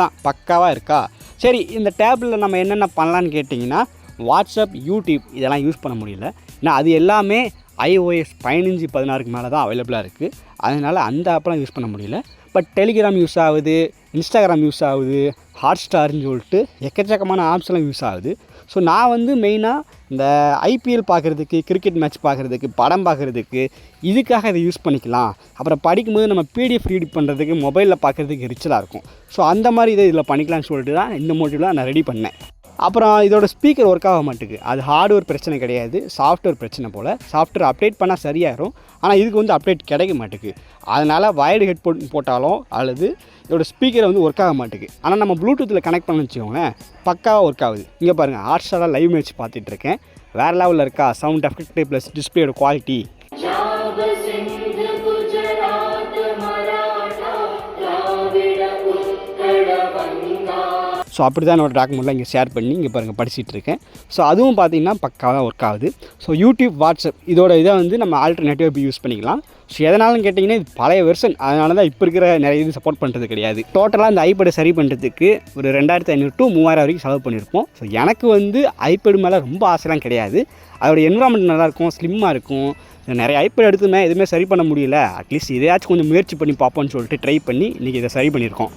தான் பக்காவாக இருக்கா? சரி, இந்த டேப்பில் நம்ம என்னென்ன பண்ணலான்னு கேட்டிங்கன்னா, வாட்ஸ்அப், யூடியூப் இதெல்லாம் யூஸ் பண்ண முடியல. ஏன்னா அது எல்லாமே iOS 15, 16க்கு மேலே தான் அவைலபிளாக இருக்குது. அதனால் அந்த ஆப்பெலாம் யூஸ் பண்ண முடியல. பட் டெலிகிராம் யூஸ் ஆகுது, இன்ஸ்டாகிராம் யூஸ் ஆகுது, ஹாட்ஸ்டார்னு சொல்லிட்டு எக்கச்சக்கமான ஆப்ஸ்லாம் யூஸ் ஆகுது. ஸோ நான் வந்து மெயினாக இந்த ஐபிஎல் பார்க்குறதுக்கு, கிரிக்கெட் மேட்ச் பார்க்குறதுக்கு, படம் பார்க்குறதுக்கு இதுக்காக இதை யூஸ் பண்ணிக்கலாம். அப்புறம் படிக்கும்போது நம்ம பிடிஎஃப் ரீட் பண்ணுறதுக்கு, மொபைலில் பார்க்குறதுக்கு எரிச்சலாக இருக்கும். ஸோ அந்த மாதிரி இதை இதில் பண்ணிக்கலாம்னு சொல்லிட்டு தான் இந்த மோட்டிவ்லாம் நான் ரெடி பண்ணேன். அப்புறம் இதோட ஸ்பீக்கர் ஒர்க் ஆக மாட்டேங்குது. அது ஹார்ட்வேர் பிரச்சனை கிடையாது, சாஃப்ட்வேர் பிரச்சனை போல். சாஃப்ட்வேர் அப்டேட் பண்ணால் சரியாயிரும். ஆனால் இதுக்கு வந்து அப்டேட் கிடைக்க மாட்டேங்குது. அதனால் வயர்டு ஹெட்ஃபோன் போட்டாலும் அல்லது இதோட ஸ்பீக்கரை வந்து ஒர்க் ஆக மாட்டேங்குது. ஆனால் நம்ம ப்ளூடூத்தில் கனெக்ட் பண்ண வச்சுக்கோங்களேன், பக்காவாக ஒர்க் ஆகுது. இங்கே பாருங்கள், ஹாட்ஸ்டாரில் லைவ் மேட்ச் பார்த்துட்ருக்கேன். வேறு லெவலில் இருக்கா சவுண்ட் எஃபெக்ட் ப்ளஸ் டிஸ்பிளேயோட குவாலிட்டி. ஸோ அப்படி தான் என்னோடய டாக்குமெண்ட்லாம் இங்கே ஷேர் பண்ணி இங்கே பாருங்கள் படிச்சுட்டு இருக்கேன். ஸோ அதுவும் பார்த்திங்கன்னா பக்காவாக ஒர்க் ஆகுது. ஸோ யூடியூப், வாட்ஸ்அப் இதோட இதை வந்து நம்ம ஆல்டர்னேட்டிவாக இப்போ யூஸ் பண்ணிக்கலாம். ஸோ எதனாலும் கேட்டிங்கன்னா இது பழைய வெர்ஷன், அதனால தான் இப்போ இருக்கிற நிறைய இது சப்போர்ட் பண்ணுறது கிடையாது. டோட்டலாக இந்த ஐபேடை சரி பண்ணுறதுக்கு ஒரு 2500 to 3000 வரைக்கும் செலவு பண்ணியிருப்போம். ஸோ எனக்கு வந்து ஐபேடு மேலே ரொம்ப ஆசைலாம் கிடையாது. அதோடய என்விரான்மெண்ட் நல்லாயிருக்கும், ஸ்லிம்மாக இருக்கும். நிறைய ஐபேட் எடுத்துமே எதுவுமே சரி பண்ண முடியல. அட்லீஸ்ட் இதையாச்சும் கொஞ்சம் முயற்சி பண்ணி பார்ப்போம்னு சொல்லிட்டு ட்ரை பண்ணி இன்றைக்கி இதை சரி பண்ணியிருக்கோம்.